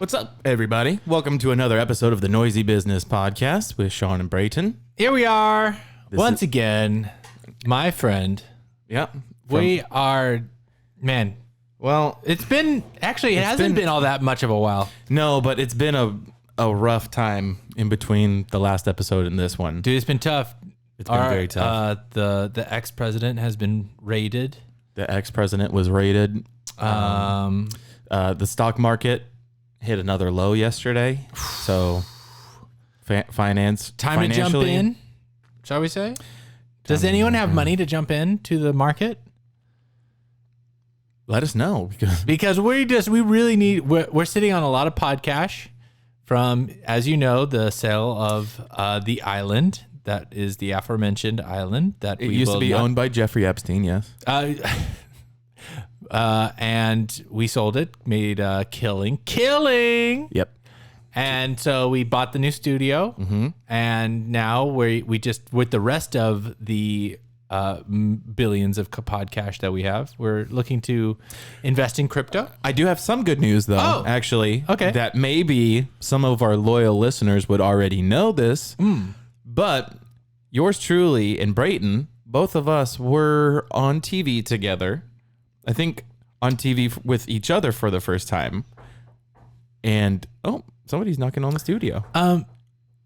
What's up, everybody? Welcome to another episode of the Noisy Business Podcast with Sean and Brayton. Here we are once again, my friend. Yep. We are, man. Well, it hasn't been all that much of a while. No, but it's been a rough time in between the last episode and this one. Dude, it's been tough. It's been very tough. The ex-president has been raided. The ex-president was raided. The stock market hit another low yesterday. So, finance. Time to jump in, shall we say? Does anyone have money to jump into the market? Let us know. Because we really need, we're sitting on a lot of pod cash from, as you know, the sale of the island. That is the aforementioned island that it used to be owned by Jeffrey Epstein, yes. And we sold it, made a killing. Yep. And so we bought the new studio, and now we just, with the rest of the billions of pod cash that we have, we're looking to invest in crypto. I do have some good news, though, actually. Okay. That maybe some of our loyal listeners would already know this, but yours truly and Brayton, both of us were on TV together. I think on TV with each other for the first time. And, somebody's knocking on the studio.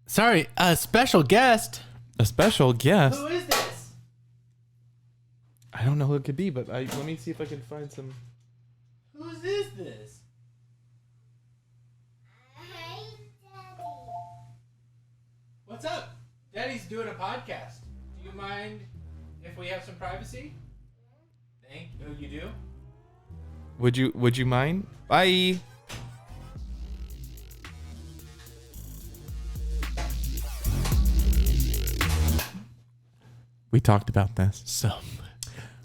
Sorry, a special guest. A special guest? Who is this? I don't know who it could be, but let me see if I can find some. Whose is this? Hey, Daddy. What's up? Daddy's doing a podcast. Do you mind if we have some privacy? Thank you. You do? Would you mind? Bye. We talked about this.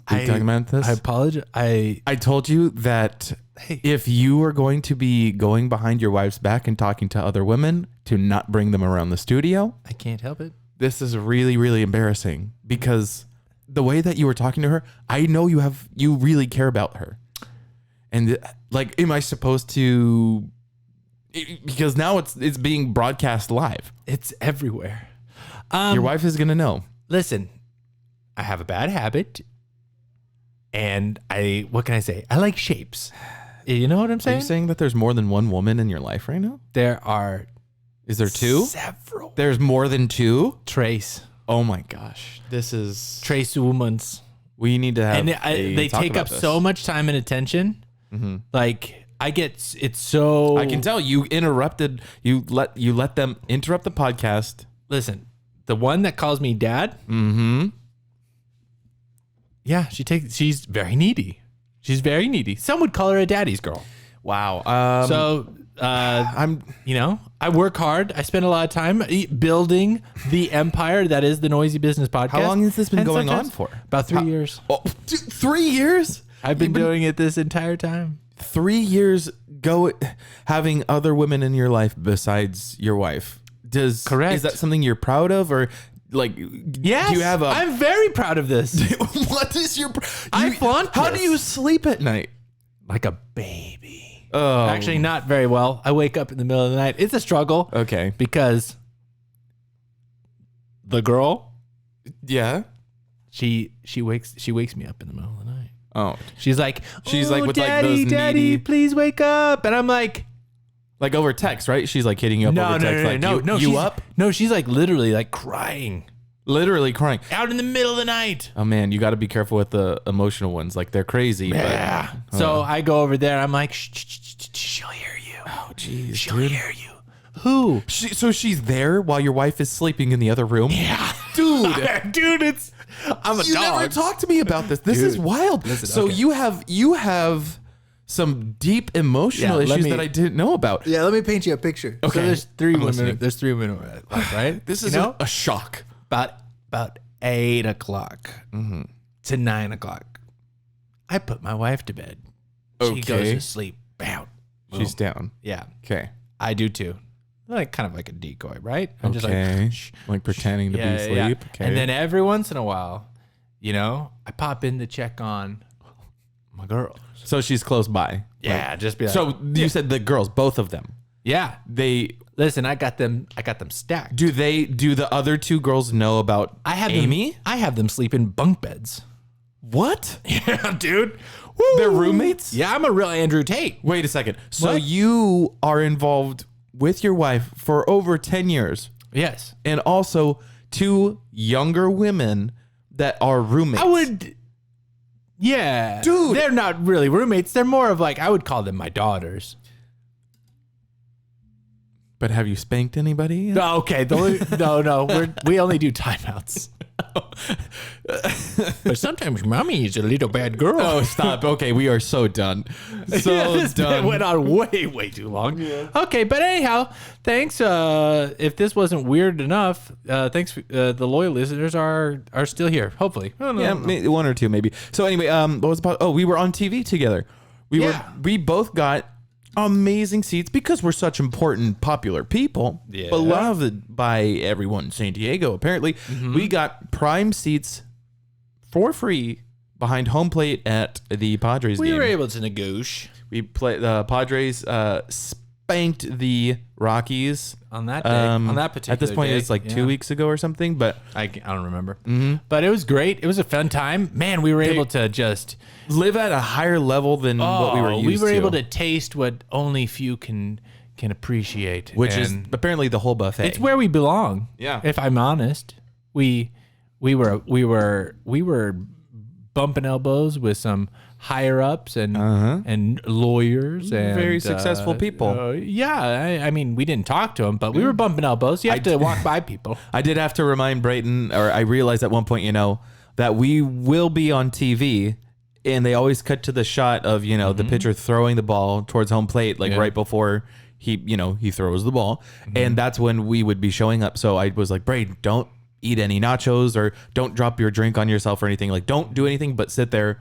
We talked about this. I apologize. I told you that if you were going to be going behind your wife's back and talking to other women, to not bring them around the studio. I can't help it. This is really, really embarrassing because the way that you were talking to her, I know you really care about her. And am I supposed to? Because now it's being broadcast live. It's everywhere. Your wife is gonna know. Listen, I have a bad habit, and what can I say? I like shapes. You know what I'm saying? Are you saying that there's more than one woman in your life right now? There are. Is there two? Several. There's more than two? Trace. Oh my gosh. This is... Trace womans. We need to have and they take up so much time and attention. Mm-hmm. Like, it's so... I can tell you interrupted... You let them interrupt the podcast. Listen, the one that calls me dad... Mm-hmm. Yeah, she's very needy. She's very needy. Some would call her a daddy's girl. Wow. I work hard. I spend a lot of time building the empire that is the Noisy Business Podcast. How long has this been going on for? About 3 years. Oh, 3 years? I've been doing it this entire time. 3 years having other women in your life besides your wife. Correct. Is that something you're proud of, or yes, do you have I'm very proud of this. What is your... I flaunt How this. do you sleep at night? Like a baby. Oh. Actually, not very well. I wake up in the middle of the night. It's a struggle. Okay. Because the girl, yeah, she wakes me up in the middle of the night. Oh, she's like with Daddy, those Daddy, needy... please wake up. And I'm like over text, right? She's like hitting you up over text. No, you up? No, she's like literally like crying. Literally crying. Out in the middle of the night. Oh man, you got to be careful with the emotional ones. Like, they're crazy. Yeah. But, so I go over there. I'm like, shh, she'll hear you. Oh, jeez, she'll hear you. Who? So she's there while your wife is sleeping in the other room? Yeah. Dude, I'm a dog. You never talked to me about this. This is wild. Listen, so okay. you have some deep emotional issues that I didn't know about. Yeah, let me paint you a picture. Okay. So there's 3 women. Listening. There's 3 women, right? This is a shock. About 8 o'clock to 9 o'clock. I put my wife to bed. Okay. She goes to sleep. Bam. She's down. Yeah. Okay. I do too. Like kind of like a decoy, right? I'm just like pretending to be asleep. Yeah. Okay. And then every once in a while, I pop in to check on my girl. So she's close by. Yeah, just be like. So you said the girls, both of them. Yeah. They Listen, I got them stacked. do the other two girls know about Amy? I have them sleep in bunk beds. What? Yeah, dude. They're roommates? Yeah, I'm a real Andrew Tate. Wait a second. So What? you are involved with your wife for over 10 years Yes. and also two younger women that are roommates. I would. Yeah. Dude. They're not really roommates. They're more of like, I would call them my daughters. But have you spanked anybody yet? No, okay. No. We only do timeouts. But sometimes mommy is a little bad girl. Oh, stop. Okay, we are so done. So This done. went on way too long. Yeah. Okay, but anyhow, thanks. If this wasn't weird enough, thanks. The loyal listeners are still here. Hopefully, I don't know. Yeah, one or two maybe. So anyway, what was about? Oh, we were on TV together. We both got amazing seats because we're such important, popular people, Yeah. beloved by everyone in San Diego. Apparently, we got prime seats for free behind home plate at the Padres We game. were able to negotiate We played the Padres spanked the Rockies on that day. On that particular At this point, day. it's like 2 weeks ago or something. But I don't remember. But it was great. It was a fun time. Man, we were able to just live at a higher level than what we were used to. We were able to taste what only few can appreciate, which is And apparently the whole buffet. it's where we belong. Yeah. If I'm honest, we were bumping elbows with some higher ups and lawyers and Very successful people. Yeah, I mean, we didn't talk to them, but we were bumping elbows. You have to walk by people. I did have to remind Brayton, or I realized at one point, that we will be on TV, and they always cut to the shot of, the pitcher throwing the ball towards home plate, like right before he throws the ball. And that's when we would be showing up. So I was like, Brayton, don't eat any nachos or don't drop your drink on yourself or anything. Like, don't do anything but sit there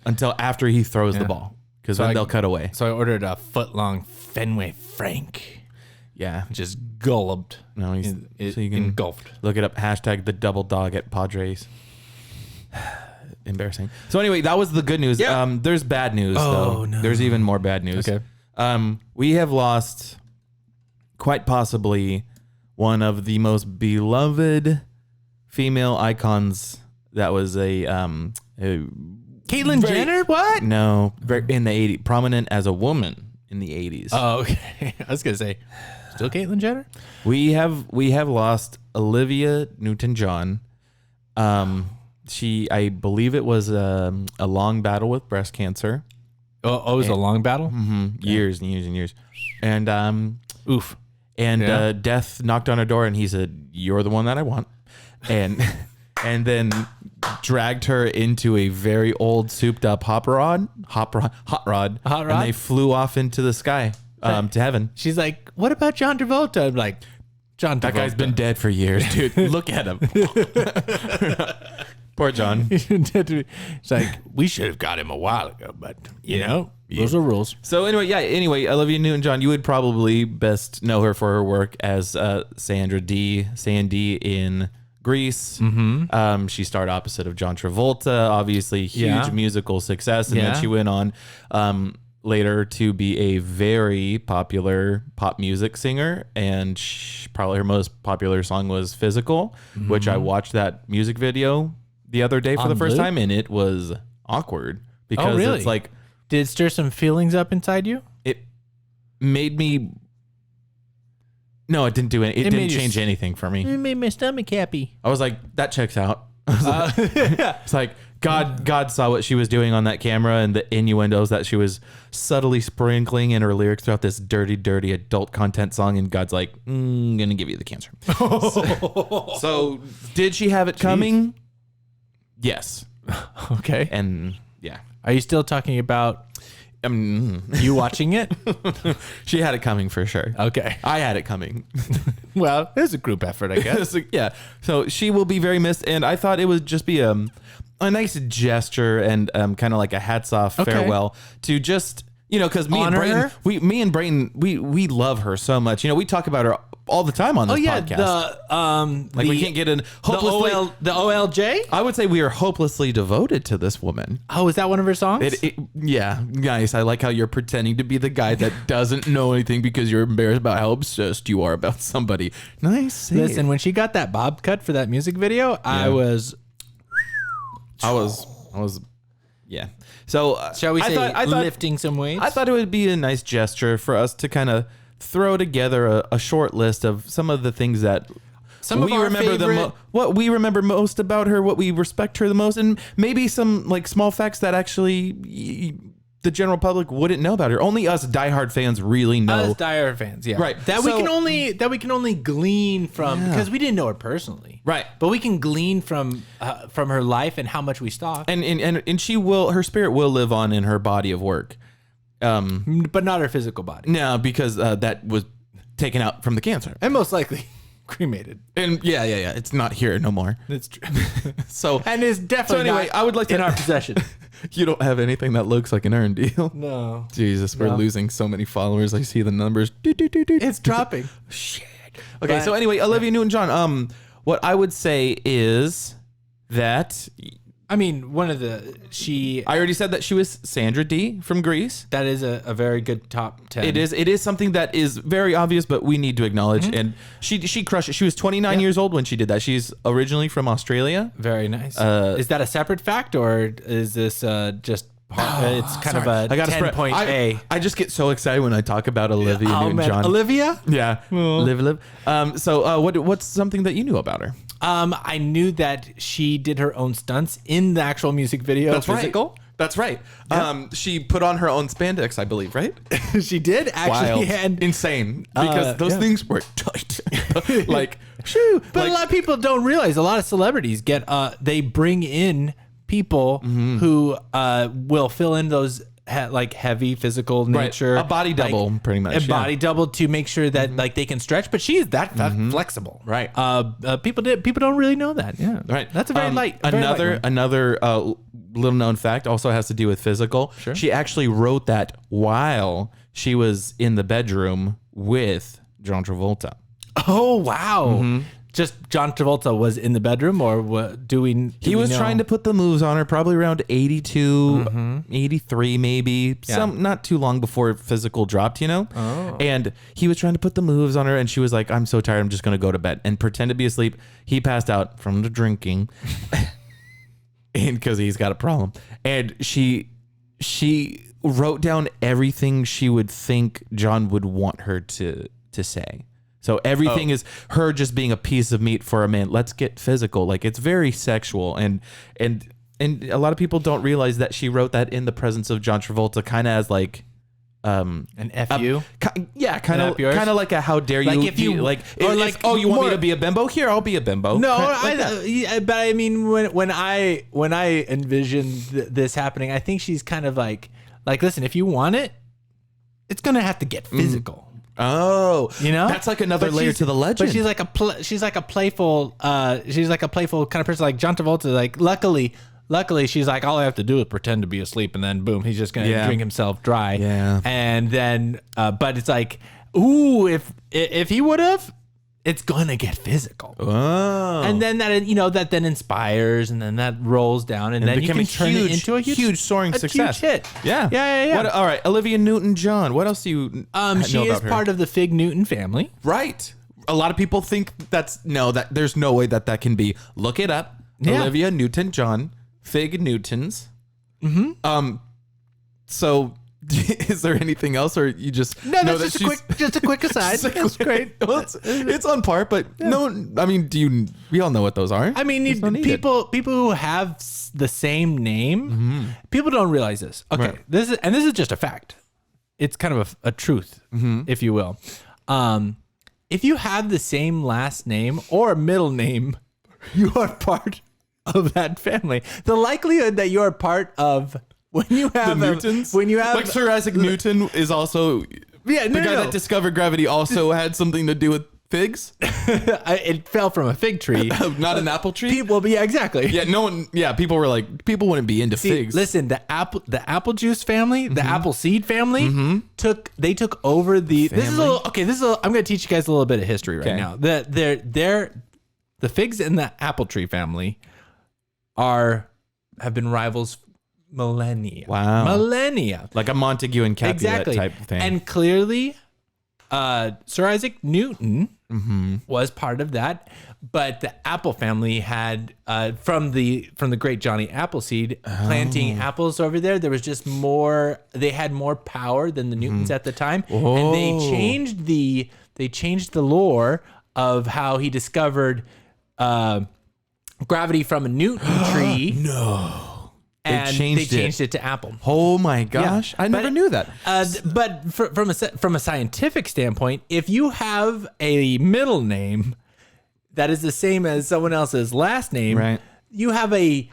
until after he throws the ball, because then they'll cut away. So I ordered a foot-long Fenway Frank. Yeah. Just gulloped. No, so you can engulfed. look it up. # the double dog at Padres. Embarrassing. So anyway, that was the good news. Yeah. There's bad news though. No. There's even more bad news. Okay. We have lost quite possibly one of the most beloved female icons. That was Caitlyn Jenner? What? No, in the 80s, prominent as a woman in the 80s. Oh, okay. I was gonna say, still Caitlyn Jenner? We have lost Olivia Newton-John. I believe it was a long battle with breast cancer. Oh, it was a long battle? Years and years and years. And Oof. and death knocked on her door and he said, "You're the one that I want." And and then dragged her into a very old souped up hot rod. And they flew off into the sky to heaven. She's like, what about John Travolta? I'm like, John Travolta. That guy's been dead for years, dude. Look at him. Poor John. It's like, we should have got him a while ago, but those are rules. So anyway, Olivia Newton-John, you would probably best know her for her work as Sandy in Grease. She starred opposite of John Travolta, obviously huge musical success, and then she went on later to be a very popular pop music singer, and probably her most popular song was Physical, which I watched that music video the other day for the first time, and it was awkward because it's like, did it stir some feelings up inside you? it made me. No, it didn't do it. It didn't change anything for me. It made my stomach happy. I was like, that checks out. It's like God saw what she was doing on that camera and the innuendos that she was subtly sprinkling in her lyrics throughout this dirty, dirty adult content song, and God's like, I'm gonna give you the cancer. So did she have it coming? Yes. Okay. And yeah. Are you still talking about you watching it? She had it coming for sure. Okay. I had it coming. Well, there's a group effort, I guess. Yeah. So she will be very missed, and I thought it would just be a nice gesture and kind of like a hats off farewell to just because me and Brayton, we love her so much. We talk about her all the time on this podcast. We can't get in hopelessly. The OLJ. I would say we are hopelessly devoted to this woman. Oh, is that one of her songs? Yeah, nice. I like how you're pretending to be the guy that doesn't know anything because you're embarrassed about how obsessed you are about somebody. Nice. Listen, when she got that bob cut for that music video, I was. Yeah. So shall we say I thought lifting some weights? I thought it would be a nice gesture for us to kind of throw together a short list of some of the things that we remember what we remember most about her, what we respect her the most, and maybe some like small facts that actually the general public wouldn't know about her. Only us diehard fans really know. Us diehard fans, yeah, right. We can only glean from because we didn't know her personally, right? But we can glean from her life and how much we stalk, and her spirit will live on in her body of work, but not her physical body. No, because that was taken out from the cancer and most likely cremated. And yeah, it's not here no more. It's true. And it's definitely anyway, I would like to in our possession. You don't have anything that looks like an urn, do you? No. Jesus, we're losing so many followers. I see the numbers. It's dropping. Shit. Okay, so anyway, Olivia Newton-John. What I would say is that I mean, I already said that she was Sandra Dee from Greece. That is a very good top 10. It is something that is very obvious, but we need to acknowledge. And she crushed it. She was 29 years old when she did that. She's originally from Australia. Very nice. Is that a separate fact, or is this just it's kind of a 10-point A? I just get so excited when I talk about Olivia Newton-John. Olivia? Yeah. Live. So what's something that you knew about her? I knew that she did her own stunts in the actual music video. That's physical. Right. That's right. Yeah. She put on her own spandex, I believe, right? She did actually. Wild. And insane because those things were tight. Like, shoo. But a lot of people don't realize. A lot of celebrities they bring in people who will fill in those heavy physical nature, a body double, pretty much, body double to make sure that they can stretch. But she is that flexible, right? People don't really know that, yeah, right. That's a very light. Another little known fact also has to do with physical. Sure. She actually wrote that while she was in the bedroom with John Travolta. Oh wow. Just John Travolta was in the bedroom, or what? He was trying to put the moves on her, probably around 82, 83, maybe. Not too long before physical dropped, Oh. And he was trying to put the moves on her, and she was like, "I'm so tired, I'm just going to go to bed," and pretend to be asleep. He passed out from the drinking, and because he's got a problem. And she wrote down everything she would think John would want her to say. So everything is her just being a piece of meat for a man. Let's get physical. Like, it's very sexual. And a lot of people don't realize that she wrote that in the presence of John Travolta, kind of as like an FU. Kind of like a how dare you? Like if you you want me to be a bimbo? Here, I'll be a bimbo. No, but I mean when I envision this happening, I think she's kind of like listen, if you want it, it's gonna have to get physical. Oh, that's like another layer to the legend. But she's like a playful kind of person, like John Travolta. Like luckily, she's like, all I have to do is pretend to be asleep, and then boom, he's just gonna drink himself dry. Yeah, and then, but it's like, ooh, if he would have, it's gonna get physical. Oh, and then that then inspires, and then that rolls down, and then you can turn it into a huge soaring success. Huge hit. Yeah. All right, Olivia Newton-John. What else do you know she is about her? part of the Fig Newton family, right? A lot of people think that there's no way that can be. Look it up. Yeah. Olivia Newton-John, Fig Newtons. So. Is there anything else, or you just no? That's just a quick aside. That's great. Well, it's on par, but no. I mean, we all know what those are. I mean, people who have the same name, people don't realize this. Okay, right. This is just a fact. It's kind of a truth, if you will. If you have the same last name or middle name, you are part of that family. The likelihood that you are part of when you have the Newtons, like Sir Isaac Newton is also the guy that discovered gravity. Also had something to do with figs? It fell from a fig tree. Not an apple tree? People, yeah, exactly. Yeah, no one. Yeah, people were like, people wouldn't be into figs. Listen, the apple juice family, the apple seed family took over the. This is a little, okay. I'm going to teach you guys a little bit of history right now. The figs and the apple tree family have been rivals millennia. Wow, millennia, like a Montague and Capulet type of thing. And clearly, Sir Isaac Newton was part of that. But the Apple family had from the great Johnny Appleseed planting apples over there. There was just more. They had more power than the Newtons at the time, and they changed the lore of how he discovered gravity from a Newton tree. No. And they changed it to apple. Oh my gosh. I never knew that. But from a scientific standpoint, if you have a middle name that is the same as someone else's last name, right, you have I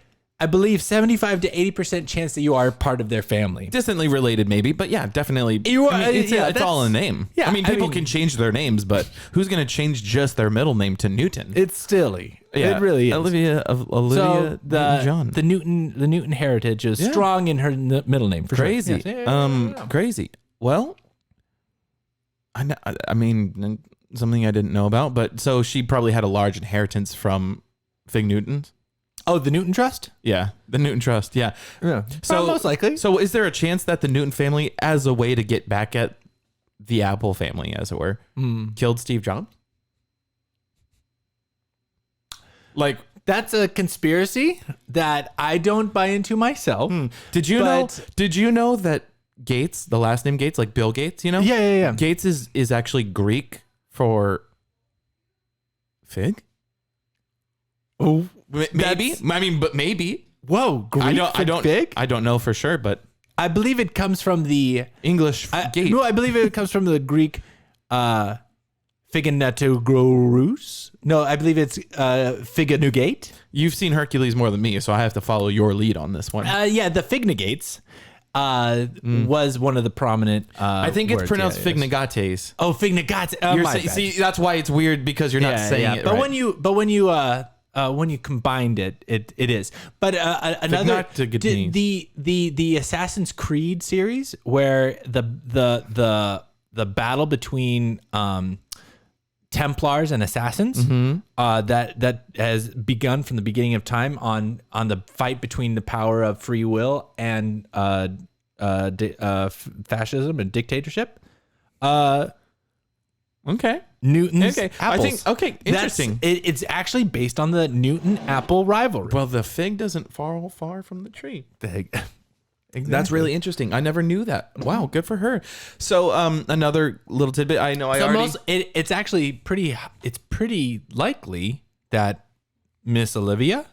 believe 75 to 80% chance that you are part of their family. Distantly related, maybe, but yeah, definitely. It's all a name. Yeah, I mean, people can change their names, but who's going to change just their middle name to Newton? It's silly. Yeah, it really is. Olivia Newton-John. The Newton heritage is strong in her middle name. For crazy. Sure. Yes. Crazy. Well, I mean, something I didn't know about, but so she probably had a large inheritance from Fig Newtons. Oh, the Newton Trust? Yeah, the Newton Trust. Yeah. So most likely. So is there a chance that the Newton family, as a way to get back at the Apple family, as it were, killed Steve Jobs? Like, that's a conspiracy that I don't buy into myself. Did you know that Gates, the last name Gates, like Bill Gates, you know? Yeah. Gates is actually Greek for fig? Oh, maybe. Maybe. Whoa, Greek fig? I don't know for sure, but I believe it comes from the English gate. No, I believe it comes from the Greek Figanetogrous. No, I believe it's Figanugate. You've seen Hercules more than me, so I have to follow your lead on this one. Yeah, the Fignigates was one of the prominent I think it's words. pronounced Fignigates. Oh, Fignigates. See, that's why it's weird, because you're not saying it but right. When you combined it is. But another the Assassin's Creed series, where the battle between Templars and Assassins that has begun from the beginning of time on the fight between the power of free will and fascism and dictatorship. Okay. Newton's I apples. think interesting. It's actually based on the Newton-Apple rivalry. Well, the fig doesn't fall far from the tree. Exactly. That's really interesting. I never knew that. Wow, good for her. So another little tidbit. I know it's actually pretty. It's pretty likely that Miss Olivia,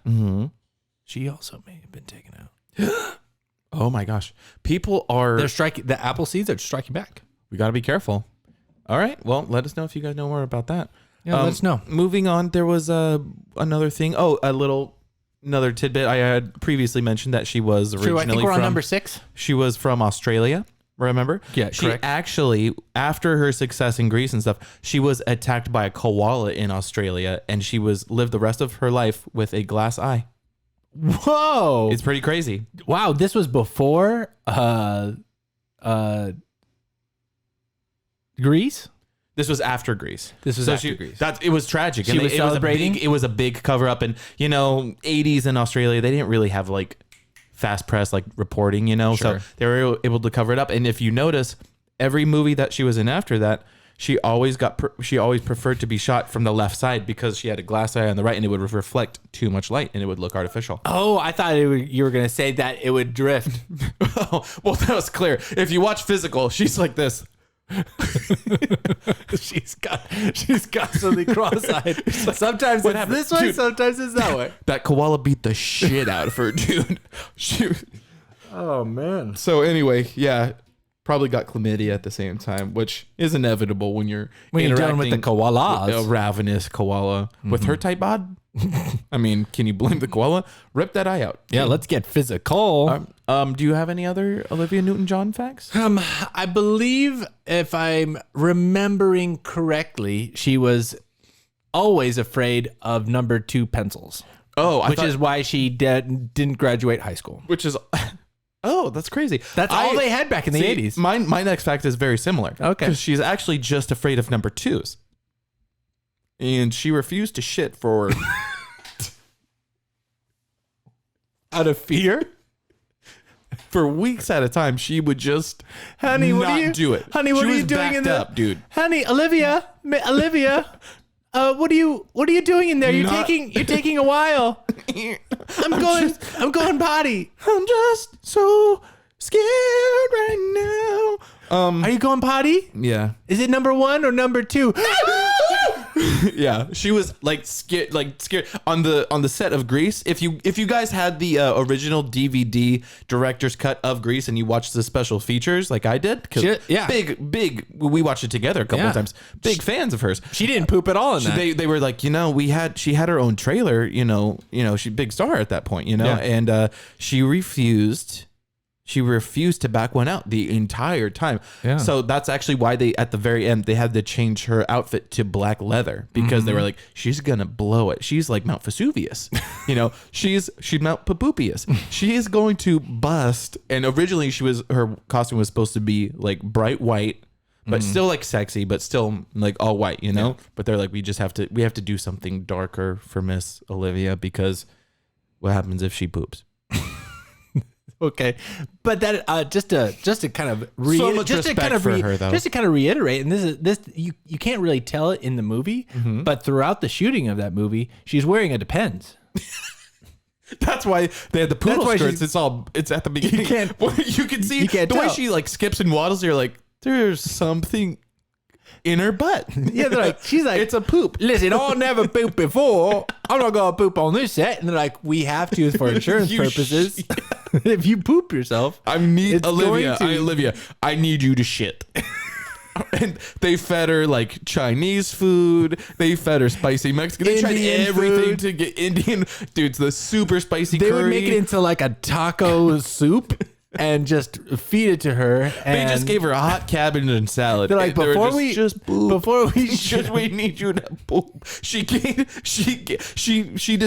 she also may have been taken out. Oh my gosh, people are. They're striking. The apple seeds are striking back. We got to be careful. All right. Well, let us know if you guys know more about that. Yeah, let us know. Moving on, there was another thing. Oh, another tidbit. I had previously mentioned that she was originally I think we're on number 6. She was from Australia. Remember? Yeah, she correct. Actually, after her success in Greece and stuff, she was attacked by a koala in Australia, and she lived the rest of her life with a glass eye. Whoa! It's pretty crazy. Wow, this was before Greece? This was after Greece. Greece. It was tragic. She was celebrating? It was a big cover up, and 80s in Australia, they didn't really have like fast press like reporting, Sure. so they were able to cover it up. And if you notice, every movie that she was in after that, she always preferred to be shot from the left side, because she had a glass eye on the right, and it would reflect too much light and it would look artificial. Oh, I thought you were going to say that it would drift. Well, that was clear. If you watch Physical, she's like this. she's constantly cross-eyed. Sometimes it's this way, sometimes it's that way. That koala beat the shit out of her, dude. Oh man. So anyway, yeah, probably got chlamydia at the same time, which is inevitable when you're dealing with the koalas. A ravenous koala with her type bod. I mean, can you blame the koala? Rip that eye out. Yeah, let's get physical. Do you have any other Olivia Newton-John facts? I believe, if I'm remembering correctly, she was always afraid of number 2 pencils. Oh, which is why she didn't graduate high school. Which is, oh, that's crazy. That's all they had back in the 80s. My next fact is very similar. Okay. Because she's actually just afraid of number 2s. And she refused to shit for... Out of fear? For weeks at a time, she would just Honey, what are you do it. Honey, what she are was you doing in backed the up, dude? Honey, Olivia, what are you doing in there? You're Not- taking a while. I'm going potty. I'm just so scared right now. Are you going potty? Yeah. Is it number 1 or number 2? Yeah, she was scared on the set of Grease. If you guys had the original DVD director's cut of Grease and you watched the special features like I did, Yeah. big, we watched it together a couple of times. Big fans of hers. She didn't poop at all in that. They were like, she had her own trailer, she big star at that point, Yeah. and she refused. She refused to back one out the entire time. Yeah. So that's actually why at the very end, they had to change her outfit to black leather because they were like, she's going to blow it. She's like Mount Vesuvius. She's Mount Papupius. She is going to bust. And originally her costume was supposed to be like bright white, but still like sexy, but still like all white, Yeah. But they're like, we have to do something darker for Miss Olivia because what happens if she poops? Okay, but that just to kind of So much respect for her, though. Just to kind of reiterate, and this you can't really tell it in the movie, but throughout the shooting of that movie, she's wearing a Depends. That's why they had the poodle That's why skirts. It's at the beginning. You can see you can't the way tell. she like skips and waddles. You're like, there's something in her butt. Yeah, she's like, it's a poop. Listen, I'll never poop before. I'm not gonna poop on this set. And they're like, we have to for insurance purposes. If you poop yourself, Olivia, I need you to shit. And they fed her like Chinese food. They fed her spicy Mexican. They tried Indian everything food. to get Indian. Dude, it's the super spicy they curry. would make it into like a taco soup and just feed it to her. They And just gave her a hot cabbage and salad. they're like, They were before we just we need you to poop. She did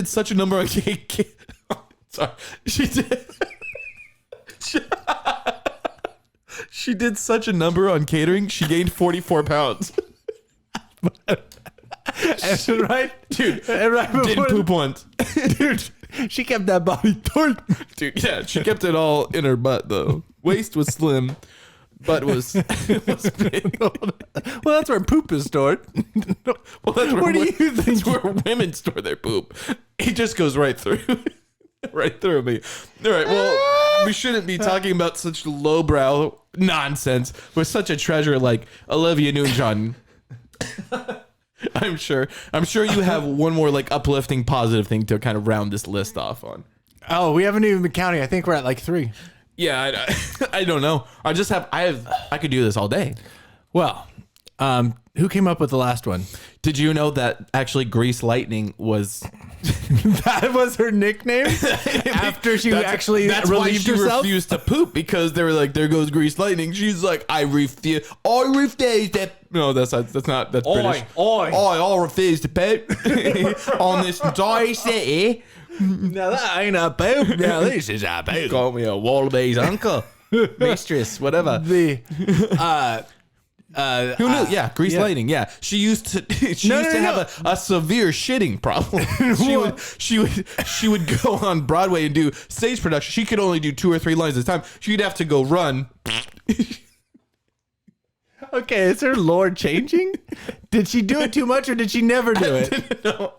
such a number on cake. Sorry, she did. She did such a number on catering. She gained 44 pounds. And right, Dude, and right didn't before, poop once. dude, she kept that body taut. Dude, yeah, she kept it all in her butt though. Waist was slim, butt was big. Well, that's where poop is stored. Well, that's Where do you think? That's where women store their poop. It just goes right through. Right through me. All right, well, we shouldn't be talking about such lowbrow nonsense with such a treasure like Olivia Newton-John. I'm sure you have one more like uplifting positive thing to kind of round this list off on. Oh, we haven't even been counting. I think we're at like 3. Yeah, I don't know. I could do this all day. Well, who came up with the last one? Did you know that actually Grease Lightning was That was her nickname after she that's relieved why she herself? refused to poop because they were like, there goes Grease Lightning. She's like, I refuse that. No, that's British. I refuse to poop on this dry city. Now that ain't a poop. Now this is a poop. Call me a wallaby's uncle, mistress, whatever. Who knew? Yeah, Grease Lightning. Yeah, she used to have a severe shitting problem. she would go on Broadway and do stage production. She could only do 2 or 3 lines at a time. She'd have to go run. Okay, is her lore changing? Did she do it too much or did she never do it? No,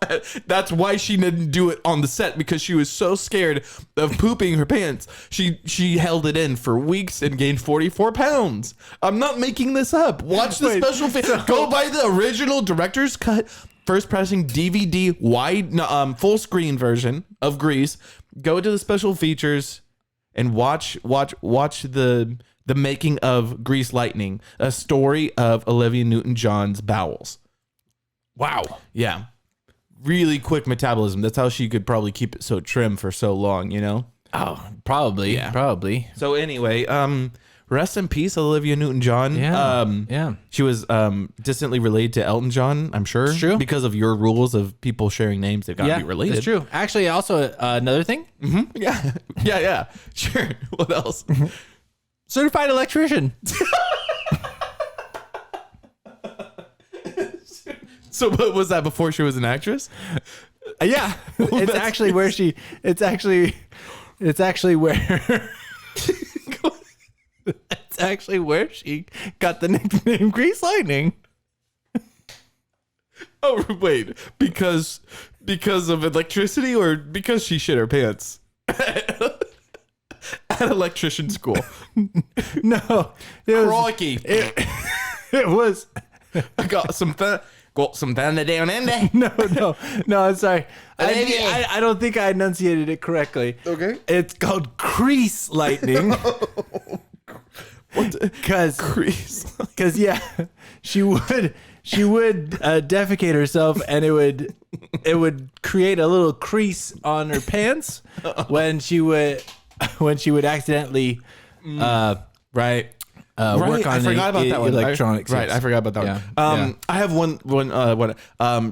that's why she didn't do it on the set because she was so scared of pooping her pants. She held it in for weeks and gained 44 pounds. I'm not making this up. Watch the special go by the original director's cut, first pressing DVD wide full screen version of Grease. Go to the special features and watch the making of Grease Lightning, a story of Olivia Newton-John's bowels. Wow. Yeah. Really quick metabolism. That's how she could probably keep it so trim for so long, Oh, probably. Yeah. Probably. So anyway, rest in peace, Olivia Newton-John. Yeah. Yeah. She was distantly related to Elton John, I'm sure. It's true. Because of your rules of people sharing names, they've got to be related. It's true. Actually, also another thing. Yeah. Yeah. Sure. What else? Certified electrician. So what was that before she was an actress? Yeah. It's actually where she. It's actually where. It's actually where she got the nickname Grease Lightning. Oh, wait. Because of electricity or because she shit her pants? At electrician school. No, it was. Crikey. It was. I got some thunder down in there. No. I'm sorry. Olivia. I don't think I enunciated it correctly. Okay. It's called Crease Lightning. Because yeah, she would defecate herself, and it would create a little crease on her pants when she would accidentally right. work on I forgot about that one. electronics. Right, I forgot about that Yeah. one. I have one.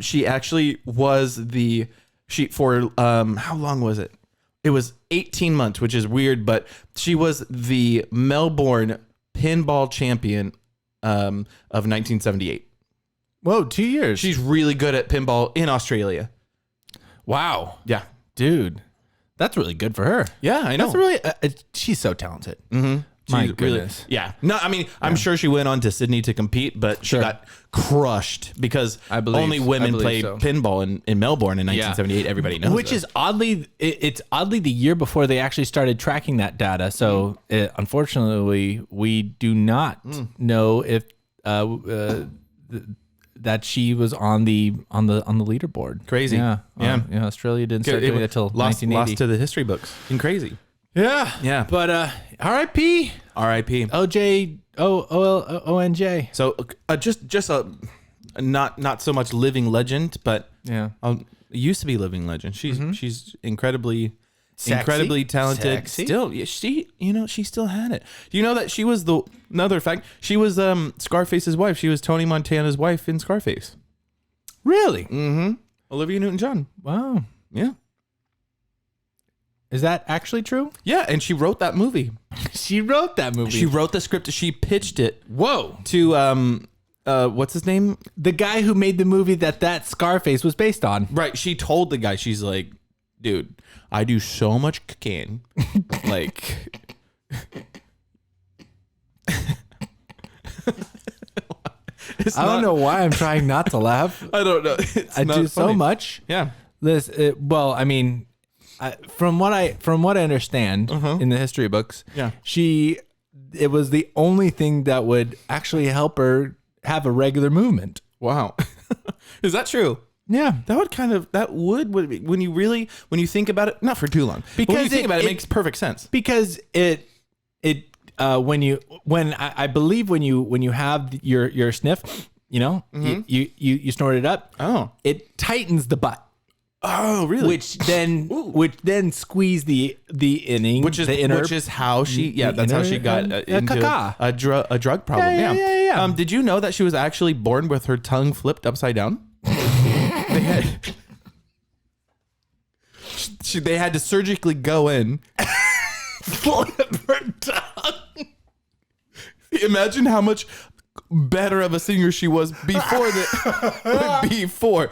She actually was for how long was it? It was 18 months, which is weird, but she was the Melbourne pinball champion of 1978. Whoa, 2 years. She's really good at pinball in Australia. Wow, Yeah. dude, that's really good for her. Yeah, I know. That's really. She's so talented. Mm-hmm. My She's really- goodness. yeah. No, I mean, I'm sure she went on to Sydney to compete, but she Sure. got crushed because I believe- only women I believe played so. pinball in Melbourne in 1978. Everybody knows Which this. is oddly, it's oddly the year before they actually started tracking that data. So unfortunately, we do not know if that she was on the leaderboard. Crazy. Yeah. Yeah. Australia didn't start doing that till lost 1980. to the history books. And crazy. Yeah. Yeah. But R.I.P. R.I.P. OJ. So just a not so much living legend, but Yeah. used to be living legend. She's incredibly Sexy. talented. Sexy. Still, yeah, she still had it. Do you know that she was another fact? She was Scarface's wife. She was Tony Montana's wife in Scarface. Really? Mm-hmm. Olivia Newton-John. Wow. Yeah. Is that actually true? Yeah, and she wrote that movie. She wrote that movie. She wrote the script. She pitched it Whoa. to what's his name? The guy who made the movie that Scarface was based on. Right. She told the guy, she's like, dude, I do so much cocaine. Like, I don't know why I'm trying not to laugh. I don't know. It's I not do so funny. much. Yeah. Well, I mean, from what I understand in the history books, Yeah. it was the only thing that would actually help her have a regular movement. Wow. Is that true? Yeah. That would when you think about it, not for too long. But when you Because think about it, it makes perfect sense. Because I believe when you have your sniff, you snort it up, Oh. it tightens the butt. Oh, really? Which then squeeze the inning, Which is how she that's how she got into caca. a drug problem. Yeah. Did you know that she was actually born with her tongue flipped upside down? They had to surgically go in. flip her tongue. Imagine how much better of a singer she was before before.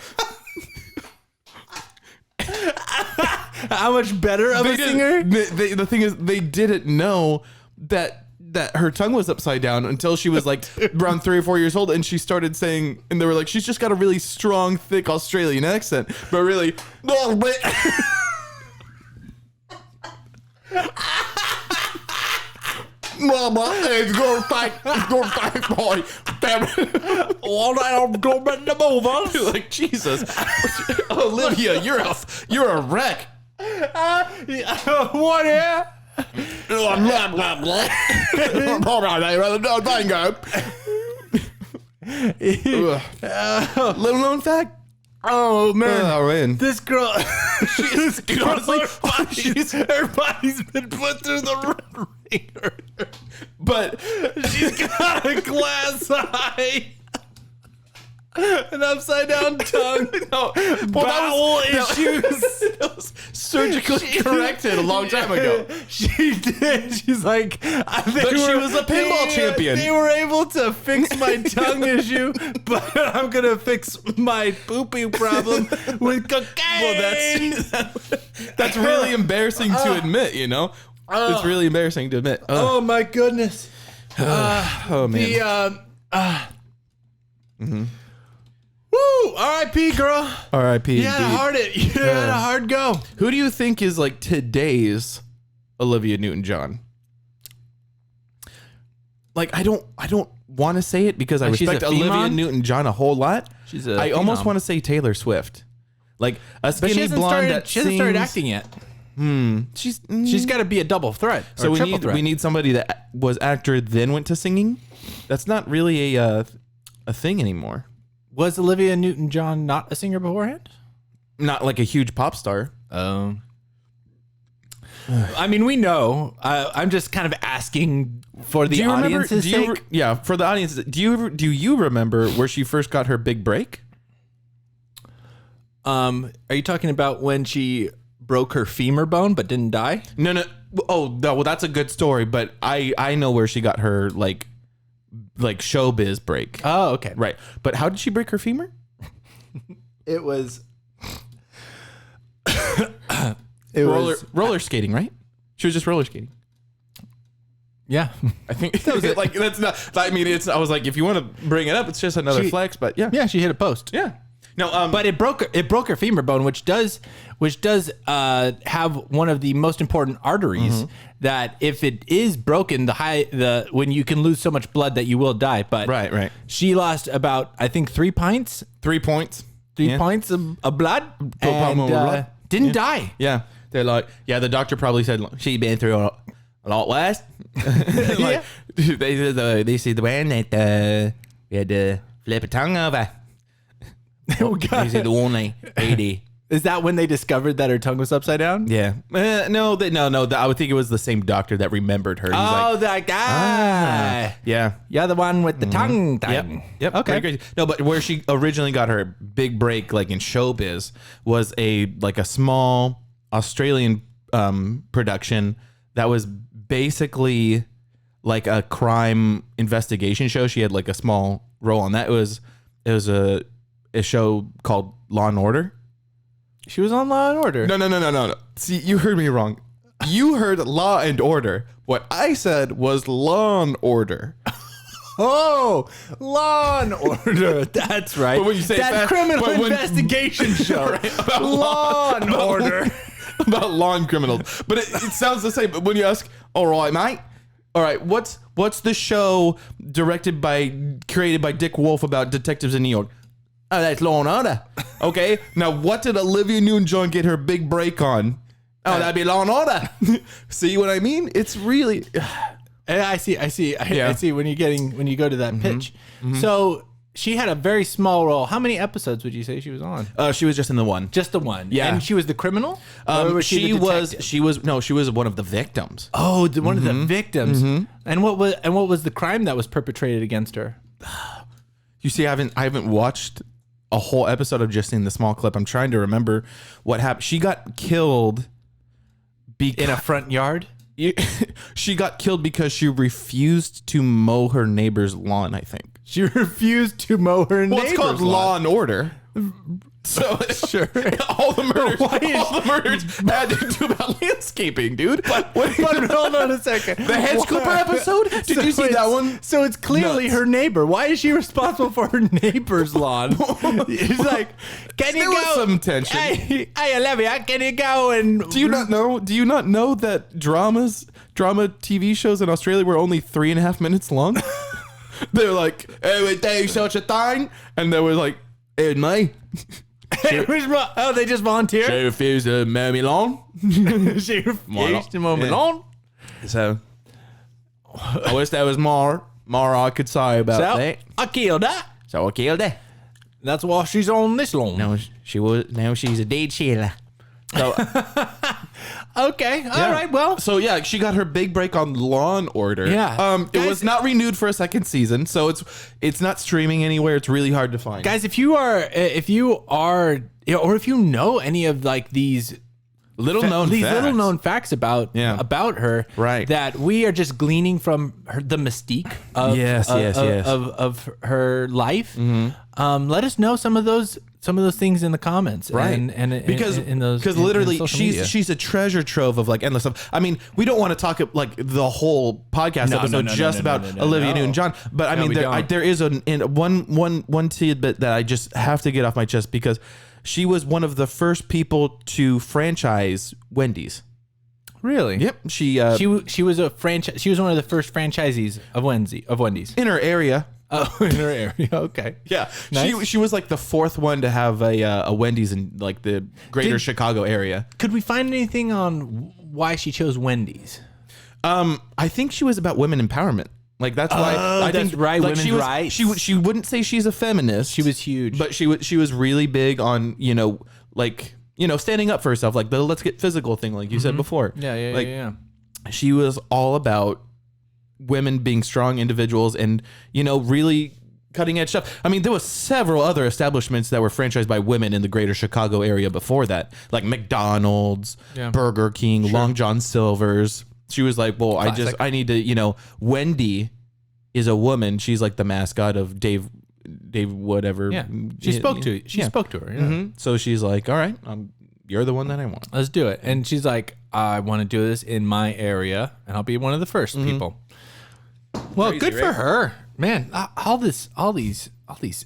How much better of a singer? The thing is, they didn't know that her tongue was upside down until she was like around 3 or 4 years old, and she started saying, and they were like, she's just got a really strong, thick Australian accent, but really, Mama, it's your fight, boy. Damn it. All right, I'm going to the move. You're like, Jesus. Olivia, you're a wreck. What here? Blah, blah, blah, blah. All right, no, thank you. Little known fact, Oh man, man. this girl, she's honestly, her body's been put through the ringer, But she's got a glass eye, an upside down tongue, bowel issues. that was surgically corrected a long time ago. She did. She's like, But she was a pinball champion. They were able to fix my tongue issue, but I'm gonna fix my pooping problem with cocaine. Well, that's really embarrassing to admit, you know? It's really embarrassing to admit. Oh my goodness. Oh, man. Woo! R.I.P. girl. R.I.P. You had a hard go. Who do you think is like today's Olivia Newton-John? Like, I don't want to say it because I Like she's respect a Olivia phenom? Newton-John a whole lot. I almost want to say Taylor Swift. Like a But skinny she hasn't blonde started. that She hasn't started sings- acting yet. She's She's got to be a double threat. So we need somebody that was actor then went to singing. That's not really a thing anymore. Was Olivia Newton-John not a singer beforehand? Not like a huge pop star. I mean, we know. I'm just kind of asking for the audience's sake. Yeah, for the audience. Do you remember where she first got her big break? Are you talking about when she broke her femur bone but didn't die? No. Oh, no. Well, that's a good story, but I know where she got her like showbiz break. Oh, okay. Right. But how did she break her femur? It was roller skating, right? She was just roller skating. yeah. I think that was it. Like that's not. I mean, it's. I was like, if you want to bring it up, it's just another flex. But yeah, Yeah, she hit a post. yeah. No, But it broke her femur bone, which does have one of the most important arteries that if it is broken, when you can lose so much blood that you will die. But right. she lost about, I think, 3 pints, 3 points. 3 Yeah. pints of blood, palm and of blood. didn't die. Yeah, they're like, yeah. The doctor probably said she's been through a lot worse. Like, they see the one that we had to flip a tongue over. Oh God! They said the only 80. Is that when they discovered that her tongue was upside down? Yeah. No. I would think it was the same doctor that remembered her. He's That guy. yeah. You're the one with the tongue Yep. thing. Yep. Okay. Pretty crazy. No, but where she originally got her big break, like in showbiz, was a small Australian production that was basically like a crime investigation show. She had like a small role on that. It was a show called Law and Order. She was on Law and Order. No. See, you heard me wrong. You heard Law and Order. What I said was Law and Order. Oh, Law and Order. That's right. But when you say that fast- criminal but when- investigation show. Right, about Law and Order. About law and criminals. But it sounds the same. But when you ask, all right, mate, all right, what's the show created by Dick Wolf about detectives in New York? Oh, that's Law and Order. Okay. Now, what did Olivia Newton-John get her big break on? Oh, that'd be Law and Order. See what I mean? It's really. I see. I Yeah. see when you go to that pitch. So she had a very small role. How many episodes would you say she was on? She was just in the one. Just the one. Yeah. And she was the criminal? Or was she the was detective? one of the victims. Oh, one of the victims. And what was the crime that was perpetrated against her? You see, I haven't watched a whole episode of just seeing the small clip. I'm trying to remember what happened. She got killed In a front yard? she got killed because she refused to mow her neighbor's lawn, I think. She refused to mow her Well, neighbor's it's called lawn. Law and Order. So Sure. all the murders had to do about landscaping, dude. But hold on a second. the hedge clipper episode? Did you see that one? So it's clearly Nuts. her neighbor. Why is she responsible for her neighbor's lawn? He's like, can you There go? was some tension. Hey, Olivia, can you go and... Do you not know that drama TV shows in Australia were only 3.5 minutes long? They're like, hey, we do such a thing, and they were like, it was me. Oh, they just volunteered? She refused to mow me lawn. She refused to mow my lawn? So I wish there was more I could say about So, that. I killed her. So I killed her. That's why she's on this long. Now she's a day chiller. So, Okay. All right. Well, so yeah, she got her big break on Law and Order. Yeah. It was not renewed for a second season, so it's not streaming anywhere. It's really hard to find. guys, if you know any of like these little known facts about her, Right. that we are just gleaning from the mystique of Yes. of her life. Let us know some of those things in the comments, Right. And because literally she's a treasure trove of like endless stuff. I mean, we don't want to talk like the whole podcast episode just about Olivia Newton-John, but I mean there is one tidbit that I just have to get off my chest, because she was one of the first people to franchise Wendy's. Really? Yep. She was a franchise. She was one of the first franchisees of Wendy's in her area. Oh, in her area. Okay. Yeah. Nice. She was like the fourth one to have a Wendy's in like the greater Chicago area. Could we find anything on why she chose Wendy's? I think she was about women empowerment. Like that's why I that's think right. Like, Women's rights. She wouldn't say she's a feminist. She was huge, but she was really big on standing up for herself, like the let's get physical thing, like you said before. Yeah. She was all about women being strong individuals and really cutting edge stuff. I mean, there was several other establishments that were franchised by women in the greater Chicago area before that, like McDonald's, Burger King, Long John Silver's. She was like, well, I need to, Wendy is a woman. She's like the mascot of Dave whatever. Yeah. She spoke to her. Yeah. So she's like, all right, you're the one that I want. Let's do it. And she's like, I want to do this in my area, and I'll be one of the first people. Well, Crazy, good for right? her, man. All these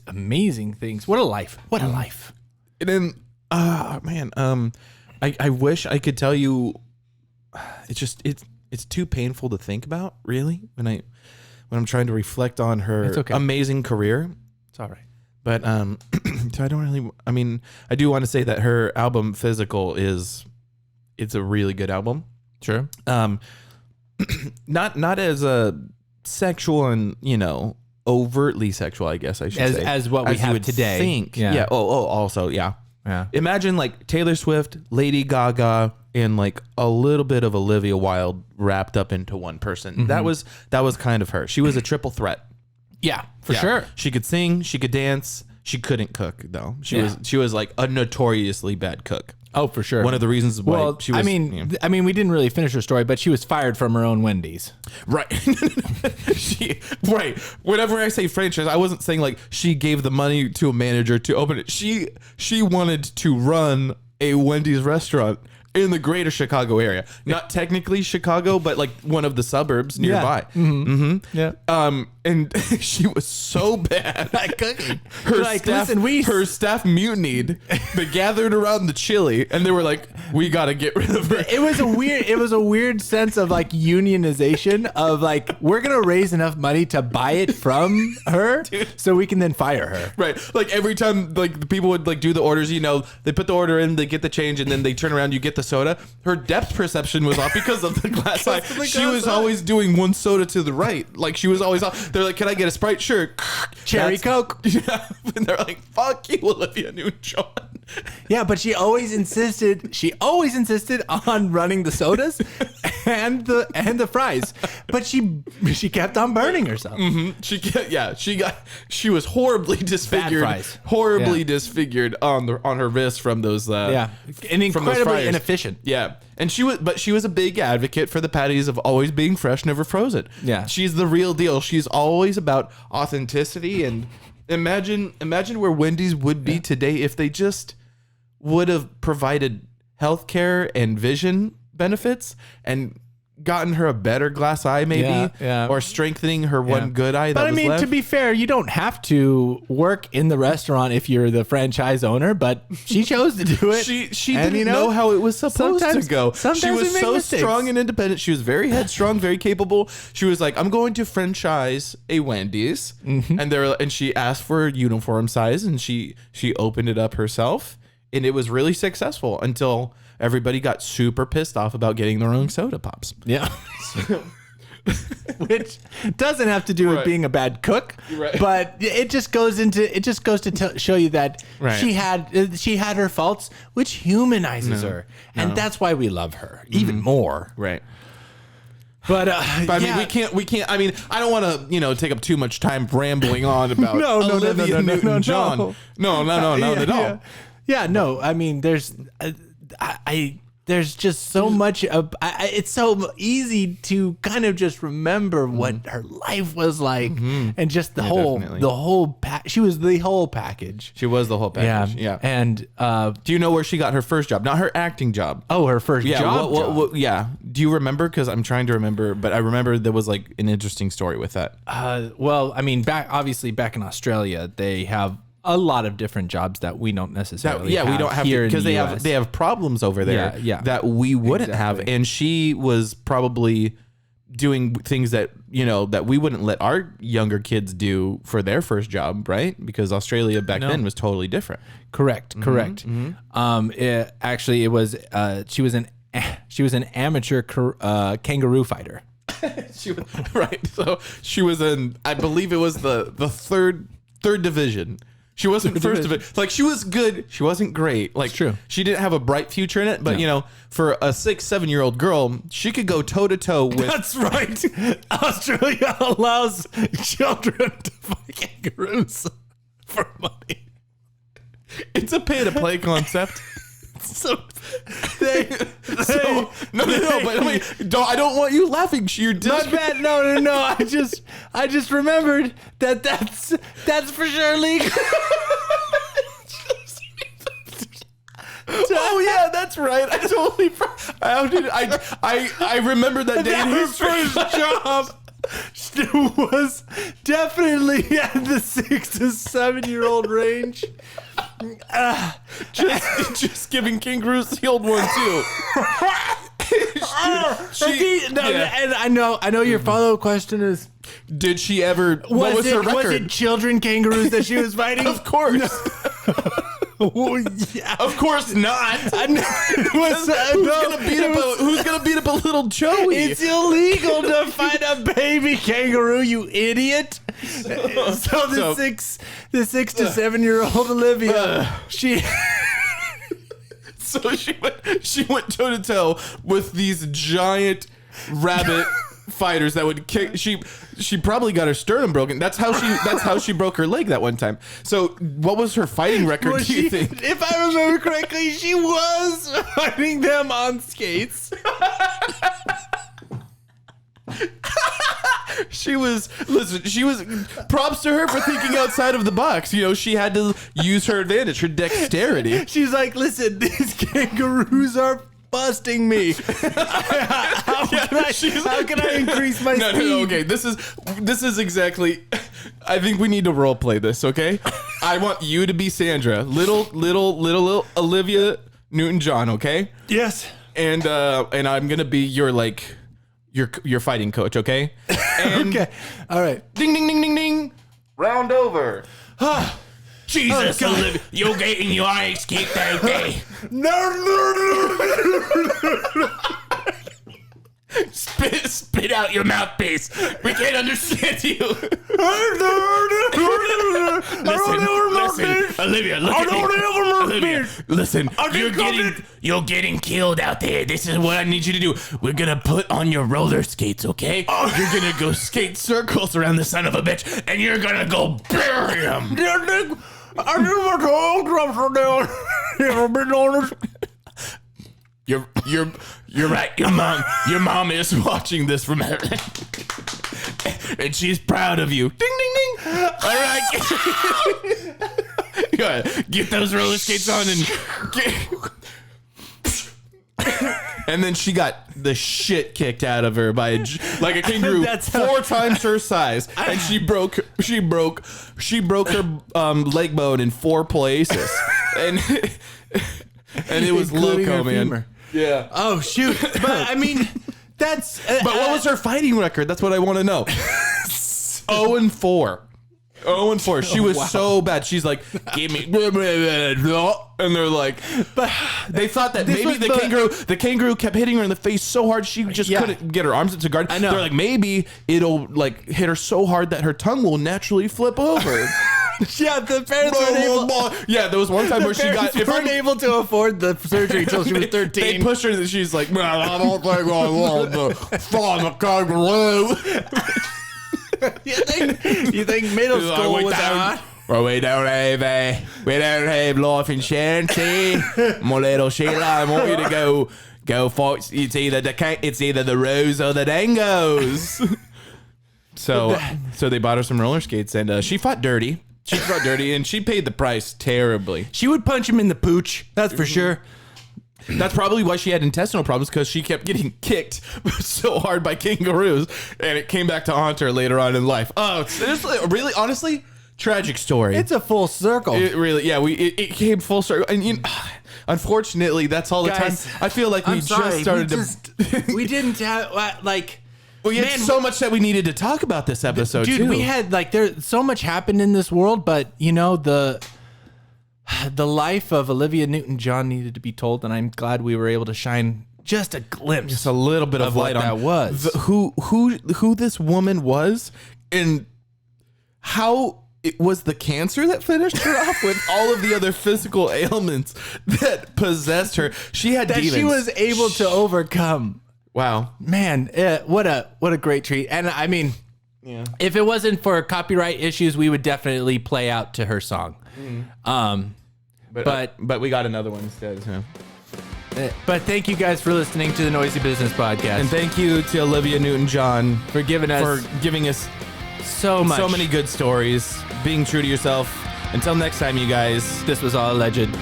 amazing things. What a life! What a life! And then, I wish I could tell you. It's too painful to think about, really. When I'm trying to reflect on her amazing career. It's all right. But so I don't really. I mean, I do want to say that her album Physical it's a really good album. Sure. Not as a sexual and overtly sexual, I guess I should say, as what we have today. Think. Yeah. Also, yeah. Yeah. Imagine like Taylor Swift, Lady Gaga, and like a little bit of Olivia Wilde wrapped up into one person. That was kind of her. She was a triple threat. Yeah, for sure. She could sing, she could dance, she couldn't cook though. She was like a notoriously bad cook. Oh, for sure. One of the reasons why she was. I mean, we didn't really finish her story, but she was fired from her own Wendy's. Right. Right. Whenever I say franchise, I wasn't saying like she gave the money to a manager to open it. She wanted to run a Wendy's restaurant in the greater Chicago area. Not technically Chicago, but like one of the suburbs nearby. Yeah. And she was so bad at cooking. Her staff mutinied. They gathered around the chili and they were like, "We got to get rid of her." It was a weird sense of like unionization of like, we're going to raise enough money to buy it from her so we can then fire her. Right. Like every time like the people would like do the orders, they put the order in, they get the change, and then they turn around, you get the soda. Her depth perception was off because of the glass eye. She was always doing one soda to the right. Like she was always off. They're like, "Can I get a Sprite?" Sure. Cherry Coke. Yeah. And they're like, "Fuck you, Olivia Newton-John." Yeah, but she always insisted on running the sodas and the fries. But she kept on burning herself. She was horribly disfigured. Bad fries. Horribly disfigured on her wrist from those and incredibly inefficient. Yeah. And she was a big advocate for the patties of always being fresh, never frozen. Yeah. She's the real deal. She's always about authenticity, and imagine where Wendy's would be today if they just would have provided healthcare and vision benefits and gotten her a better glass eye, maybe, or strengthening her one good eye. But I mean, to be fair, you don't have to work in the restaurant if you're the franchise owner. But she chose to do it. She didn't know how it was supposed to go. She was so strong and independent. She was very headstrong, very capable. She was like, "I'm going to franchise a Wendy's," and she asked for a uniform size, and she opened it up herself, and it was really successful until everybody got super pissed off about getting their own soda pops. Yeah. which doesn't have to do with Right. being a bad cook, Right. but it just goes to show you that Right. she had her faults, which humanizes her, and that's why we love her even more. Right. But, But I mean, we can't. I mean, I don't want to, take up too much time rambling on about No, Olivia Newton-John. No, not at all. Yeah, no. I mean, there's just so much. It's so easy to kind of just remember what her life was like, and just definitely. She was the whole package. She was the whole package. Yeah. And Do you know where she got her first job? Not her acting job. her first Yeah. job. What, yeah. Do you remember? Because I'm trying to remember, but I remember there was like an interesting story with that. Well, I mean, back in Australia, they have a lot of different jobs that we don't necessarily. we don't have here because in the they US. have problems over there Yeah. that we wouldn't have, Exactly. and she was probably doing things that that we wouldn't let our younger kids do for their first job, right? Because Australia back then was totally different. Correct. It was she was an amateur kangaroo fighter. She was right. So she was in, I believe it was the third division. She wasn't first division. Like, she was good. She wasn't great. Like, true. She didn't have a bright future in it. But for a 6-7-year-old girl, she could go toe to toe with. That's right. Australia allows children to fight kangaroos for money. It's a pay to play concept. So No. But I mean, I don't want you laughing. You're not bad. No. I just remembered that's for sure legal. Oh yeah, that's right. I totally. How did I remember that day in history. First job was definitely at the 6 to 7-year-old range. Just giving kangaroos the old one too. And I know your follow-up question is, Did she ever? What was her record? Was it children kangaroos that she was fighting? Of course. Oh, yeah. Of course not. Who's Who's gonna beat up a little Joey? It's illegal to fight a baby kangaroo, you idiot. So the 6 to 7-year-old Olivia, she So she went toe to toe with these giant rabbit fighters that would kick. She probably got her sternum broken. That's how she broke her leg that one time. So what was her fighting record? Do you think? If I remember correctly, she was fighting them on skates. She was props to her for thinking outside of the box. She had to use her advantage, her dexterity. She's like, listen, these kangaroos are busting me. How can I increase my speed? No, okay. This is exactly. I think we need to role play this, okay? I want you to be Sandra, little Olivia Newton-John, okay? Yes. And I'm gonna be your fighting coach, okay? And Okay. All right. ding ding ding ding ding. Round over. Jesus, God. Olivia, you're getting your ice kicked out there. Spit out your mouthpiece. We can't understand you. Listen, Olivia, look at me. Olivia, listen, you're getting killed out there. This is what I need you to do. We're gonna put on your roller skates, okay? You're gonna go skate circles around the son of a bitch, and you're gonna go bury him. You're right. Your mom is watching this from her, and she's proud of you. Ding ding ding. All right, go ahead. Get those roller skates on and then she got the shit kicked out of her by a kangaroo That's how- 4 times her size, and she broke her leg bone in 4 places, and it was Including loco, her man. femur. Yeah. Oh, shoot. But, I mean, that's... But what was her fighting record? That's what I want to know. 0-4. 0-4. She was so bad. She's like, give me, and they're like, but they thought that maybe the kangaroo kept hitting her in the face so hard she just couldn't get her arms to guard. I know. They're like, maybe it'll like hit her so hard that her tongue will naturally flip over. Yeah, the parents weren't able. Yeah, there was one time where she weren't able to afford the surgery until she was 13. They pushed her and she's like, man, I don't think I want to find a kangaroo. You think middle school was hard? Well, we don't have life insurance here. My little Sheila, I want you to go fight. It's either the Rose or the Dangos. So they bought her some roller skates and she fought dirty. And she paid the price terribly. She would punch him in the pooch. That's for sure. That's probably why she had intestinal problems, because she kept getting kicked so hard by kangaroos, and it came back to haunt her later on in life. Oh, it's really, honestly, tragic story. It's a full circle. It really, yeah. It came full circle, and unfortunately, that's all the Guys, time. I feel like we just started we didn't have like. We had so much that we needed to talk about this episode, dude. too. We had so much happened in this world, but the life of Olivia Newton-John needed to be told, and I'm glad we were able to shine just a glimpse, just a little bit of light what on that was. Who this woman was, and how it was the cancer that finished her off with all of the other physical ailments that possessed her. She had demons. She was able to overcome. Wow, man, what a great treat. And I mean, yeah. If it wasn't for copyright issues, we would definitely play out to her song. But we got another one instead. So. But thank you guys for listening to the Noisy Business Podcast, and thank you to Olivia Newton-John for giving us so many good stories, being true to yourself. Until next time, you guys. This was all alleged.